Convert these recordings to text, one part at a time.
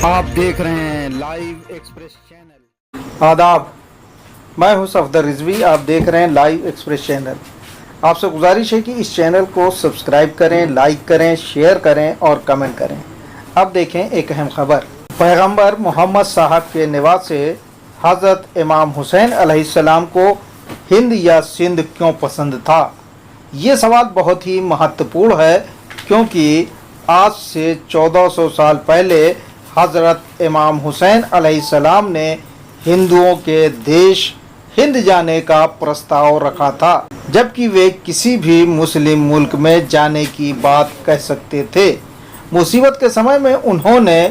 آپ دیکھ رہے ہیں لائیو ایکسپریس چینل۔ آداب، میں ہوں صفدر رضوی، آپ دیکھ رہے ہیں لائیو ایکسپریس چینل۔ آپ سے گزارش ہے کہ اس چینل کو سبسکرائب کریں، لائک کریں، شیئر کریں اور کمنٹ کریں۔ اب دیکھیں ایک اہم خبر۔ پیغمبر محمد صاحب کے نواسے حضرت امام حسین علیہ السلام کو ہند یا سندھ کیوں پسند تھا؟ یہ سوال بہت ہی مہتوپورن ہے، کیونکہ آج سے 1400 سال پہلے حضرت امام حسین علیہ السلام نے ہندوؤں کے دیش ہند جانے کا پرستاؤ رکھا تھا، جبکہ وہ کسی بھی مسلم ملک میں جانے کی بات کہہ سکتے تھے۔ مصیبت کے سمے میں انہوں نے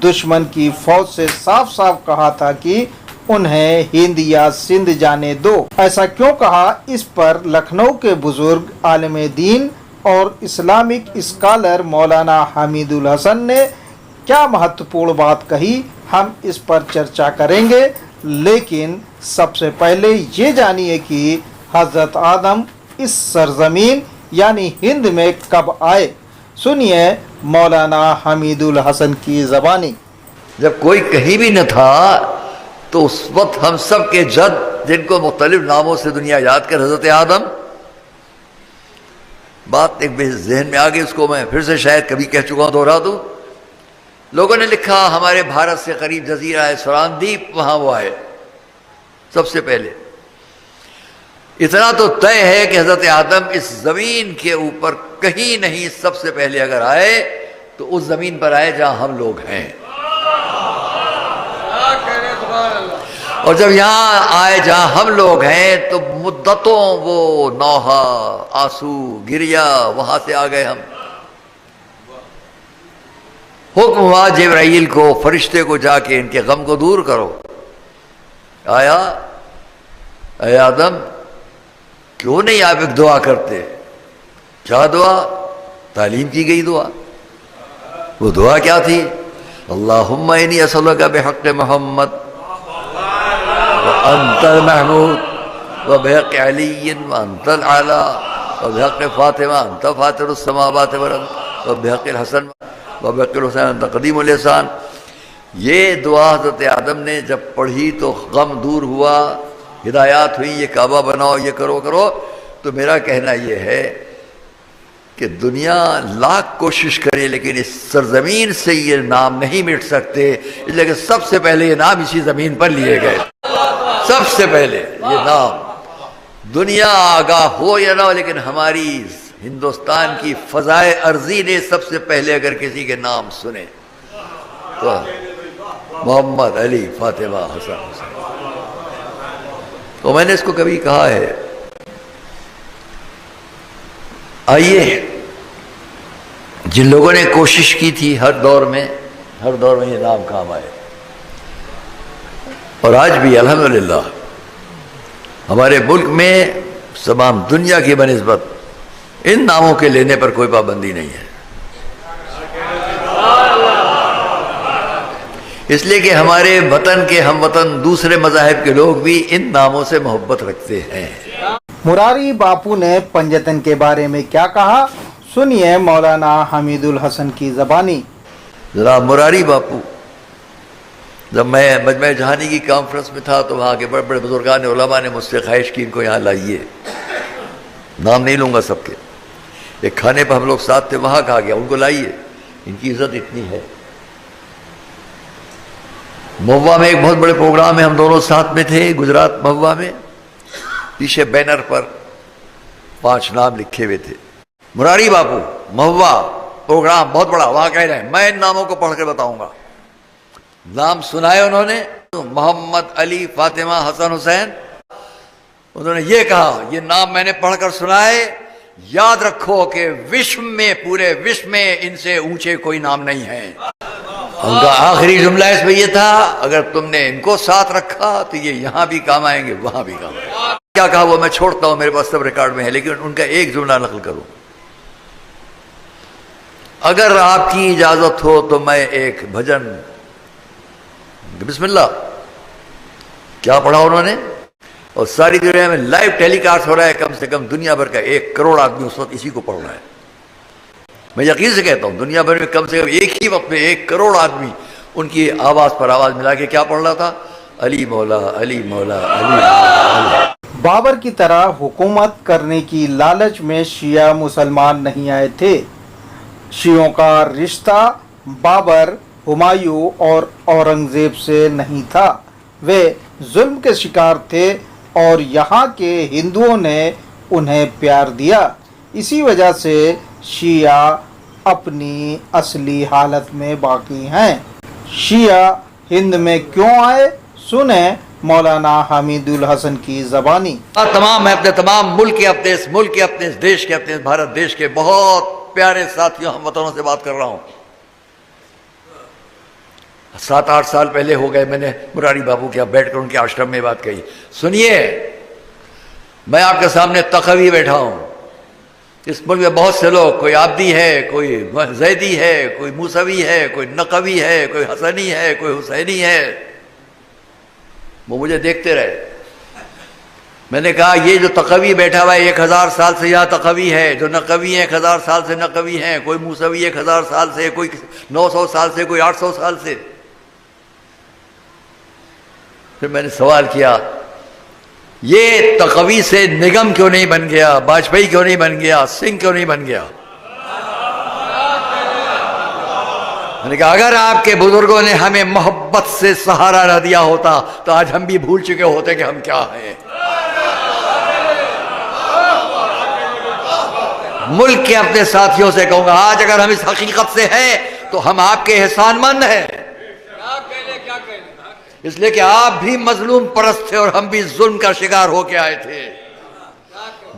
دشمن کی فوج سے صاف صاف کہا تھا کہ انہیں ہند یا سندھ جانے دو۔ ایسا کیوں کہا، اس پر لکھنؤ کے بزرگ عالم دین اور اسلامک اسکالر مولانا حمید الحسن نے کیا مہتوپورن بات کہی، ہم اس پر چرچا کریں گے۔ لیکن سب سے پہلے یہ جانیے کہ حضرت آدم اس سرزمین یعنی ہند میں کب آئے۔ سنیے مولانا حمید الحسن کی زبانی۔ جب کوئی کہیں بھی نہ تھا تو اس وقت ہم سب کے جد، جن کو مختلف ناموں سے دنیا یاد کر، حضرت آدم، بات ایک ذہن میں آ گئی، اس کو میں پھر سے شاید کبھی کہہ چکا ہوں، دوہرا دوں۔ لوگوں نے لکھا ہمارے بھارت سے قریب جزیرہ ہے سوراندیپ، وہاں وہ آئے سب سے پہلے۔ اتنا تو طے ہے کہ حضرت آدم اس زمین کے اوپر کہیں نہیں، سب سے پہلے اگر آئے تو اس زمین پر آئے جہاں ہم لوگ ہیں۔ اور جب یہاں آئے جہاں ہم لوگ ہیں تو مدتوں وہ نوحہ، آنسو، گریا، وہاں سے آ گئے ہم۔ حکم ہوا جبرائیل کو، فرشتے کو، جا کے ان کے غم کو دور کرو۔ آیا، اے آدم کیوں نہیں آپ ایک دعا کرتے؟ کیا دعا؟ تعلیم کی گئی دعا۔ وہ دعا کیا تھی؟ اللہم انی اسألک بحق محمد وانت المحمود وبحق علی وانت العلا وبحق فاطمہ انت فاطر السماوات والارض وبحق الحسن وبحق الحسین انت قدیم الاحسان۔ یہ دعا حضرت آدم نے جب پڑھی تو غم دور ہوا، ہدایات ہوئی، یہ کعبہ بناؤ، یہ کرو۔ تو میرا کہنا یہ ہے کہ دنیا لاکھ کوشش کرے لیکن اس سرزمین سے یہ نام نہیں مٹ سکتے، اس لیے کہ سب سے پہلے یہ نام اسی زمین پر لیے گئے۔ سب سے پہلے یہ نام، دنیا آگاہ ہو یا نہ ہو، لیکن ہماری ہندوستان کی فضائے ارضی نے سب سے پہلے اگر کسی کے نام سنے تو محمد، علی، فاطمہ، حسن۔ تو میں نے اس کو کبھی کہا ہے، آئیے جن لوگوں نے کوشش کی تھی ہر دور میں یہ نام کام آئے، اور آج بھی الحمدللہ ہمارے ملک میں تمام دنیا کی بنسبت ان ناموں کے لینے پر کوئی پابندی نہیں ہے، اس لیے کہ ہمارے وطن کے ہم وطن دوسرے مذاہب کے لوگ بھی ان ناموں سے محبت رکھتے ہیں۔ مراری باپو نے پنجتن کے بارے میں کیا کہا، سنیے مولانا حمید الحسن کی زبانی۔ جناب مراری باپو، جب میں مجمع جہانی کی کانفرنس میں تھا تو وہاں کے بڑے بڑے بزرگان علماء نے مجھ سے خواہش کی ان کو یہاں لائیے، نام نہیں لوں گا سب کے، ایک کھانے پر ہم لوگ ساتھ تھے، وہاں کہا گیا ان کو لائیے، ان کی عزت اتنی ہے۔ مہوا میں ایک بہت بڑے پروگرام میں ہم دونوں ساتھ میں تھے، گجرات مہوا میں، پیچھے بینر پر 5 نام لکھے ہوئے تھے، مراری باپو، مہوا، پروگرام بہت بڑا، وہاں کہہ رہے ہیں میں ان ناموں کو پڑھ کر بتاؤں گا۔ نام سنائے انہوں نے، محمد، علی، فاطمہ، حسن، حسین، انہوں نے یہ کہا یہ نام میں نے پڑھ کر سنائے، یاد رکھو کہ وشو میں، پورے وشو میں ان سے اونچے کوئی نام نہیں ہے۔ ان کا آخری جملہ اس میں یہ تھا، اگر تم نے ان کو ساتھ رکھا تو یہ یہاں بھی کام آئیں گے، وہاں بھی کام آئیں گے۔ کیا کہا وہ میں چھوڑتا ہوں، میرے پاس سب ریکارڈ میں ہے، لیکن ان کا ایک جملہ نقل کروں، اگر آپ کی اجازت ہو تو میں ایک بھجن، بسم اللہ، کیا پڑھا انہوں نے، اور ساری دنیا میں لائیو ٹیلی کاسٹ ہو رہا ہے، کم سے کم دنیا بھر کا 1 کروڑ آدمی اس وقت اسی کو پڑھ رہا ہے۔ میں یقین سے کہتا ہوں دنیا بھر میں کم سے کم ایک ہی وقت میں 1 کروڑ آدمی ان کی آواز پر آواز ملا کے کیا پڑھ رہا تھا؟ علی مولا علی مولا علی مولا۔ بابر کی طرح حکومت کرنے کی لالچ میں شیعہ مسلمان نہیں آئے تھے۔ شیعوں کا رشتہ بابر، ہمایوں اور اورنگزیب سے نہیں تھا، وہ ظلم کے شکار تھے اور یہاں کے ہندوؤں نے انہیں پیار دیا۔ اسی وجہ سے شیعہ اپنی اصلی حالت میں باقی ہیں۔ شیعہ ہند میں کیوں آئے؟ سنیں مولانا حمید الحسن کی زبانی۔ میں اپنے تمام ملک کے، اپنے اس ملک کے، اپنے اس دیش کے، اپنے اس بھارت دیش کے بہت پیارے ساتھیوں، ہم وطنوں سے بات کر رہا ہوں۔ 7-8 سال پہلے ہو گئے میں نے مراری بابو کے یہاں بیٹھ کر ان کے آشرم میں بات کہی۔ سنیے، میں آپ کے سامنے تقوی بیٹھا ہوں۔ اس ملک میں بہت سے لوگ، کوئی عابدی ہے، کوئی زیدی ہے، کوئی موسوی ہے، کوئی نقوی ہے، کوئی حسنی ہے، کوئی حسینی ہے۔ وہ مجھے دیکھتے رہے۔ میں نے کہا یہ جو تقوی بیٹھا ہوا ہے 1000 سال سے یہاں تقوی ہے، جو نقوی ہیں 1000 سال سے نقوی ہیں، کوئی موسوی 1000 سال سے، کوئی 900 سال سے، کوئی 800 سال سے۔ پھر میں نے سوال کیا یہ تقوی سے نگم کیوں نہیں بن گیا، واجپئی کیوں نہیں بن گیا، سنگھ کیوں نہیں بن گیا؟ میں نے کہا اگر آپ کے بزرگوں نے ہمیں محبت سے سہارا نہ دیا ہوتا تو آج ہم بھی بھول چکے ہوتے کہ ہم کیا ہیں۔ ملک کے اپنے ساتھیوں سے کہوں گا آج اگر ہم اس حقیقت سے ہیں تو ہم آپ کے احسان مند ہیں، اس لیے کہ آپ بھی مظلوم پرست تھے اور ہم بھی ظلم کا شکار ہو کے آئے تھے۔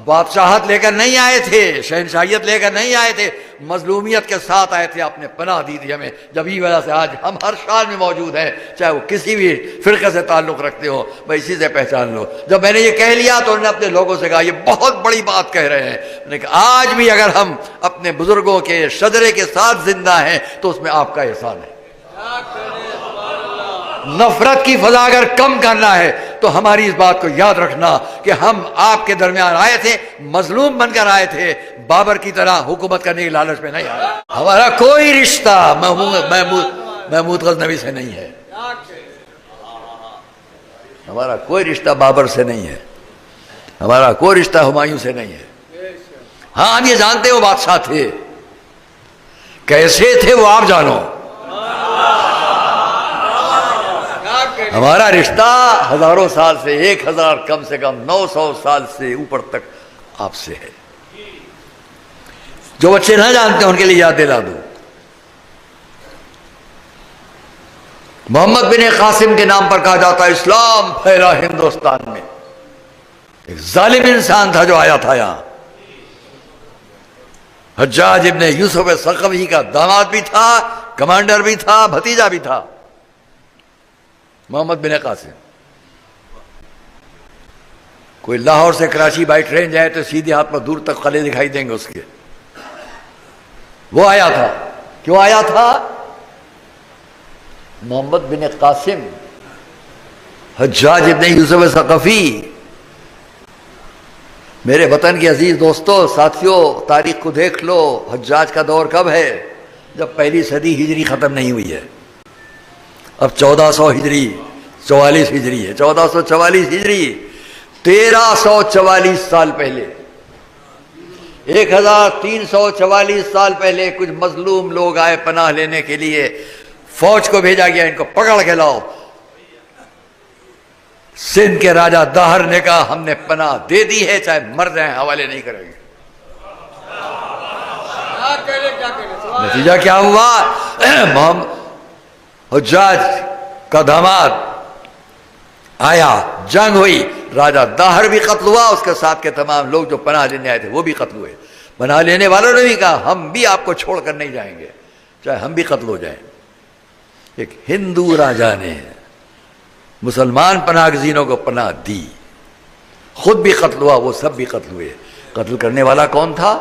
بادشاہت لے کر نہیں آئے تھے، شہنشاہیت لے کر نہیں آئے تھے، مظلومیت کے ساتھ آئے تھے، آپ نے پناہ دی تھی ہمیں۔ جب ہی وجہ سے آج ہم ہر شان میں موجود ہیں، چاہے وہ کسی بھی فرقے سے تعلق رکھتے ہو، بھائی اسی سے پہچان لو۔ جب میں نے یہ کہہ لیا تو انہوں نے اپنے لوگوں سے کہا یہ بہت بڑی بات کہہ رہے ہیں۔ میں نے کہا آج بھی اگر ہم اپنے بزرگوں کے شجرے کے ساتھ زندہ ہیں تو اس میں آپ کا احسان ہے۔ نفرت کی فضا اگر کم کرنا ہے تو ہماری اس بات کو یاد رکھنا کہ ہم آپ کے درمیان آئے تھے، مظلوم بن کر آئے تھے، بابر کی طرح حکومت کرنے کی لالچ میں نہیں آئے۔ ہمارا کوئی رشتہ محمود غزنوی سے نہیں ہے، ہمارا کوئی رشتہ بابر سے نہیں ہے، ہمارا کوئی رشتہ ہمایوں سے نہیں ہے۔ ہاں ہم یہ جانتے وہ بادشاہ تھے، کیسے تھے وہ آپ جانو۔ ہمارا رشتہ ہزاروں سال سے، 1000 کم سے کم 900 سال سے اوپر تک آپ سے ہے۔ جو بچے نہ جانتے ان کے لیے یاد دلا دوں، محمد بن قاسم کے نام پر کہا جاتا ہے اسلام پھیلا ہندوستان میں۔ ایک ظالم انسان تھا جو آیا تھا یہاں، حجاج ابن یوسف ثقفی کا داماد بھی تھا، کمانڈر بھی تھا، بھتیجا بھی تھا، محمد بن قاسم۔ کوئی لاہور سے کراچی بائی ٹرین جائے تو سیدھے ہاتھ پر دور تک قلعے دکھائی دیں گے اس کے۔ وہ آیا تھا، کیوں آیا تھا؟ محمد بن قاسم، حجاج ابن یوسف ثقفی۔ میرے وطن کے عزیز دوستو، ساتھیوں، تاریخ کو دیکھ لو، حجاج کا دور کب ہے؟ جب پہلی صدی ہجری ختم نہیں ہوئی ہے۔ اب 1400 ہجری، 44 ہجری ہے، 1444 ہجری، 1344 سال پہلے، 1344 سال پہلے کچھ مظلوم لوگ آئے پناہ لینے کے لیے، فوج کو بھیجا گیا ان کو پکڑ کے لاؤ۔ سندھ کے راجہ داہر نے کہا ہم نے پناہ دے دی ہے، چاہے مر جائیں حوالے نہیں کریں گے۔ نتیجہ کیا ہوا؟ حجاج کا داماد آیا، جنگ ہوئی، راجہ داہر بھی قتل ہوا، اس کے ساتھ کے تمام لوگ جو پناہ لینے آئے تھے وہ بھی قتل ہوئے۔ پناہ لینے والوں نے بھی کہا ہم بھی آپ کو چھوڑ کر نہیں جائیں گے، چاہے ہم بھی قتل ہو جائیں۔ ایک ہندو راجہ نے مسلمان پناہ گزینوں کو پناہ دی، خود بھی قتل ہوا، وہ سب بھی قتل ہوئے۔ قتل کرنے والا کون تھا؟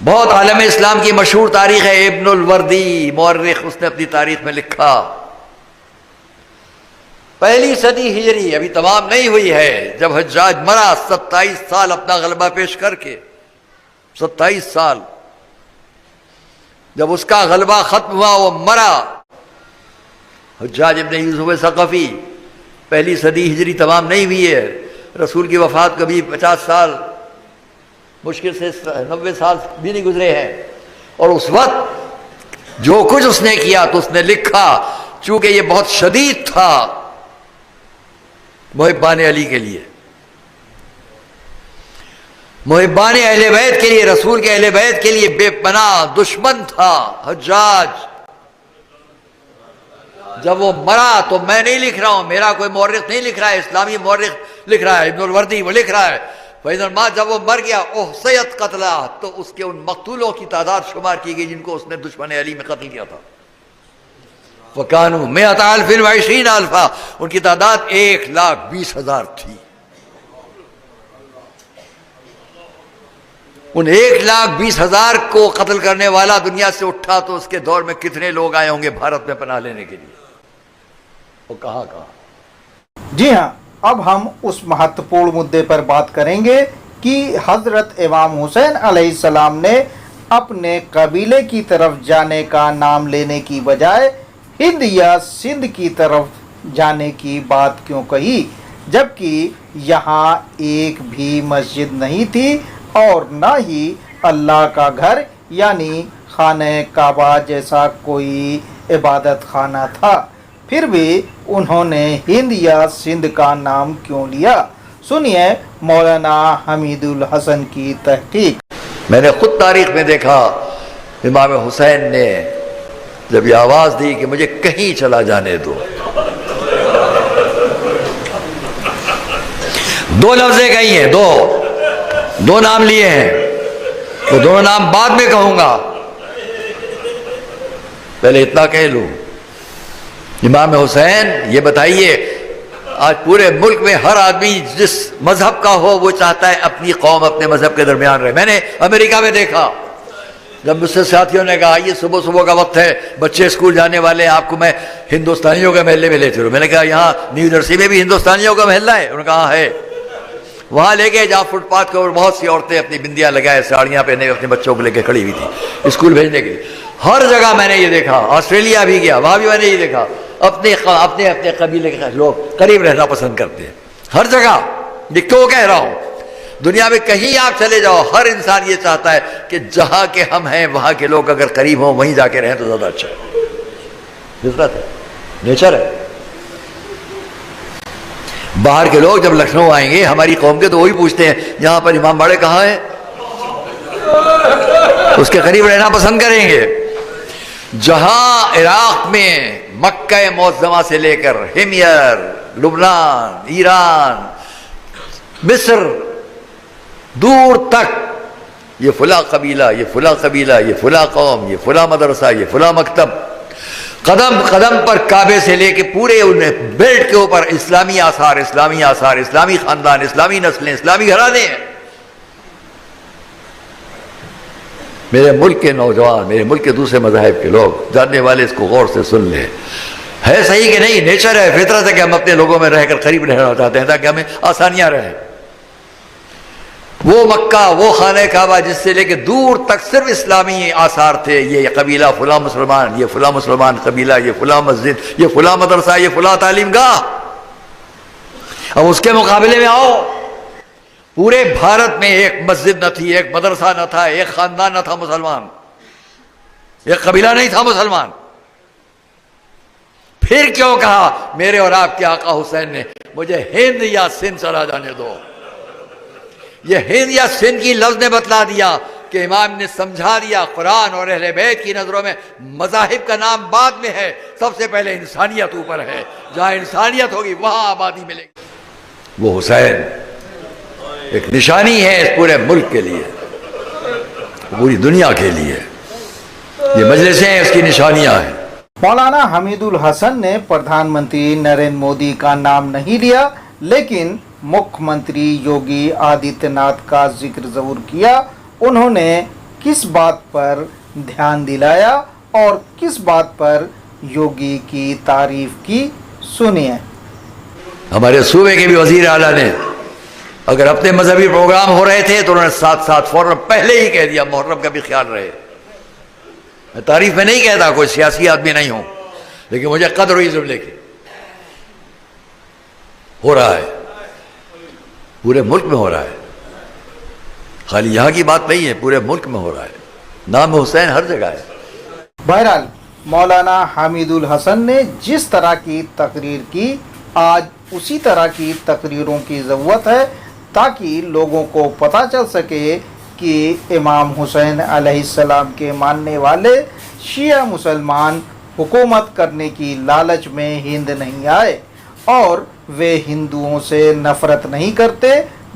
بہت عالم اسلام کی مشہور تاریخ ہے، ابن الوردی مورخ، اس نے اپنی تاریخ میں لکھا پہلی صدی ہجری ابھی تمام نہیں ہوئی ہے جب حجاج مرا، 27 سال اپنا غلبہ پیش کر کے، 27 سال جب اس کا غلبہ ختم ہوا وہ مرا. حجاج ابن یوسف ثقفی، پہلی صدی ہجری تمام نہیں ہوئی ہے، رسول کی وفات کبھی 50 سال مشکل سے 90 سال بھی نہیں گزرے ہیں، اور اس وقت جو کچھ اس نے کیا تو اس نے لکھا، چونکہ یہ بہت شدید تھا محبان علی کے لیے، محبان اہل بیت کے لیے، رسول کے اہل بیت کے لیے بے پناہ دشمن تھا حجاج. جب وہ مرا تو میں نہیں لکھ رہا ہوں، میرا کوئی مورخ نہیں لکھ رہا ہے، اسلامی مورخ لکھ رہا ہے، ابن الوردی وہ لکھ رہا ہے. جب وہ مر گیا احصیت قتلہ، تو اس کے ان مقتولوں کی تعداد شمار کی گئی جن کو اس نے دشمن علی میں قتل کیا تھا. وَكَانُوا مِئَةَ أَلْفٍ وَعِشْرِينَ أَلْفًا، ان کی تعداد 1,20,000 تھی. ان 1,20,000 کو قتل کرنے والا دنیا سے اٹھا تو اس کے دور میں کتنے لوگ آئے ہوں گے بھارت میں پناہ لینے کے لیے، وہ کہاں کہاں. جی ہاں، اب ہم اس مہتوپورن مدعے پر بات کریں گے کہ حضرت امام حسین علیہ السلام نے اپنے قبیلے کی طرف جانے کا نام لینے کی بجائے ہند یا سندھ کی طرف جانے کی بات کیوں کہی، جبکہ یہاں ایک بھی مسجد نہیں تھی اور نہ ہی اللہ کا گھر یعنی خانہ کعبہ جیسا کوئی عبادت خانہ تھا. پھر بھی انہوں نے ہند یا سندھ کا نام کیوں لیا؟ سنیے مولانا حمید الحسن کی تحقیق. میں نے خود تاریخ میں دیکھا امام حسین نے جب یہ آواز دی کہ مجھے کہیں چلا جانے دو، 2 لفظیں کہی ہیں، دو نام لیے ہیں، وہ دونوں نام بعد میں کہوں گا، پہلے اتنا کہہ لوں. امام حسین، یہ بتائیے آج پورے ملک میں ہر آدمی جس مذہب کا ہو وہ چاہتا ہے اپنی قوم اپنے مذہب کے درمیان رہے. میں نے امریکہ میں دیکھا، جب مجھ سے ساتھیوں نے کہا یہ صبح کا وقت ہے، بچے اسکول جانے والے ہیں، آپ کو میں ہندوستانیوں کے محلے میں لے چلوں. میں نے کہا یہاں نیو جرسی میں بھی ہندوستانیوں کا محلہ ہے؟ انہوں نے کہا ہے. وہاں لے گئے جہاں فٹ پاتھ کے اوپر بہت سی عورتیں اپنی بندیاں لگائے، ساڑیاں پہنے اپنے بچوں کو لے کے کھڑی ہوئی تھی اسکول بھیجنے کے لیے. ہر جگہ میں نے یہ دیکھا، آسٹریلیا بھی گیا وہاں بھی میں نے یہ دیکھا، اپنے قبیلے کے لوگ قریب رہنا پسند کرتے ہیں ہر جگہ. یہ کیوں کہہ رہا ہوں، دنیا میں کہیں آپ چلے جاؤ ہر انسان یہ چاہتا ہے کہ جہاں کے ہم ہیں وہاں کے لوگ اگر قریب ہوں وہیں جا کے رہیں تو زیادہ اچھا ہے. فطرت ہے، نیچر ہے. باہر کے لوگ جب لکھنؤ آئیں گے ہماری قوم کے تو وہی پوچھتے ہیں یہاں پر امام باڑے کہاں ہیں، اس کے قریب رہنا پسند کریں گے. جہاں عراق میں مکہ معظمہ سے لے کر حمیر، لبنان، ایران، مصر، دور تک یہ فلاں قبیلہ، یہ فلاں قبیلہ، یہ فلاں قوم، یہ فلاں مدرسہ، یہ فلاں مکتب، قدم قدم پر کعبے سے لے کے پورے بیلٹ کے اوپر اسلامی آثار، اسلامی آثار، اسلامی خاندان، اسلامی نسلیں، اسلامی گھرانے ہیں. میرے ملک کے نوجوان، میرے ملک کے دوسرے مذاہب کے لوگ جاننے والے اس کو غور سے سن لیں. ہے صحیح کہ نہیں؟ نیچر ہے، فطرت ہے کہ ہم اپنے لوگوں میں رہ کر قریب رہنا چاہتے ہیں تاکہ ہمیں آسانیاں رہیں. وہ مکہ، وہ خانہ کعبہ جس سے لے کے دور تک صرف اسلامی آثار تھے، یہ قبیلہ فلاں مسلمان، یہ فلاں مسلمان قبیلہ، یہ فلاں مسجد، یہ فلاں مدرسہ، یہ فلاں تعلیم گاہ. اب اس کے مقابلے میں آؤ، پورے بھارت میں ایک مسجد نہ تھی، ایک مدرسہ نہ تھا، ایک خاندان نہ تھا مسلمان، ایک قبیلہ نہیں تھا مسلمان. پھر کیوں کہا میرے اور آپ کے آقا حسین نے مجھے ہند یا سندھ چلا جانے دو؟ یہ ہند یا سندھ کی لفظ نے بتلا دیا کہ امام نے سمجھا دیا قرآن اور اہل بیت کی نظروں میں مذاہب کا نام بعد میں ہے، سب سے پہلے انسانیت اوپر ہے. جہاں انسانیت ہوگی وہاں آبادی ملے گی. وہ حسین ایک نشانی ہے اس پورے ملک کے لیے، پوری دنیا کے لیے. یہ مجلسیں ہیں اس کی نشانیاں ہیں. مولانا حمید الحسن نے پردھان منتری نریندر مودی کا نام نہیں لیا، لیکن مکھ منتری یوگی آدتیہ ناتھ کا ذکر ضرور کیا. انہوں نے کس بات پر دھیان دلایا اور کس بات پر یوگی کی تعریف کی؟ سنیے. ہمارے صوبے کے بھی وزیر اعلیٰ نے اگر اپنے مذہبی پروگرام ہو رہے تھے تو انہوں نے ساتھ ساتھ فوراً پہلے ہی کہہ دیا محرم کا بھی خیال رہے. میں تعریف میں نہیں کہتا، کوئی سیاسی آدمی نہیں ہوں، لیکن مجھے قدر ہوئی ضرور لے کے ہو رہا ہے، پورے ملک میں ہو رہا ہے، خالی یہاں کی بات نہیں ہے، پورے ملک میں ہو رہا ہے، نام حسین ہر جگہ ہے۔ بہرحال مولانا حمید الحسن نے جس طرح کی تقریر کی، آج اسی طرح کی تقریروں کی ضرورت ہے تاکہ لوگوں کو پتہ چل سکے کہ امام حسین علیہ السلام کے ماننے والے شیعہ مسلمان حکومت کرنے کی لالچ میں ہند نہیں آئے، اور وہ ہندوؤں سے نفرت نہیں کرتے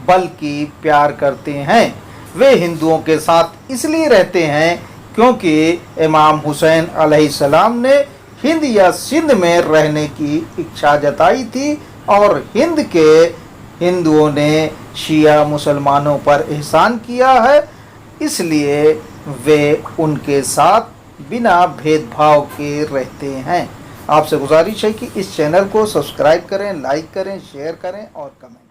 بلکہ پیار کرتے ہیں۔ وہ ہندوؤں کے ساتھ اس لیے رہتے ہیں کیونکہ امام حسین علیہ السلام نے ہند یا سندھ میں رہنے کی اچھا جتائی تھی، اور ہند کے ہندوؤں نے شیعہ مسلمانوں پر احسان کیا ہے، اس لیے وہ ان کے ساتھ بنا بھید بھاؤ کے رہتے ہیں۔ آپ سے گزارش ہے کہ اس چینل کو سبسکرائب کریں، لائک کریں، شیئر کریں اور کمنٹ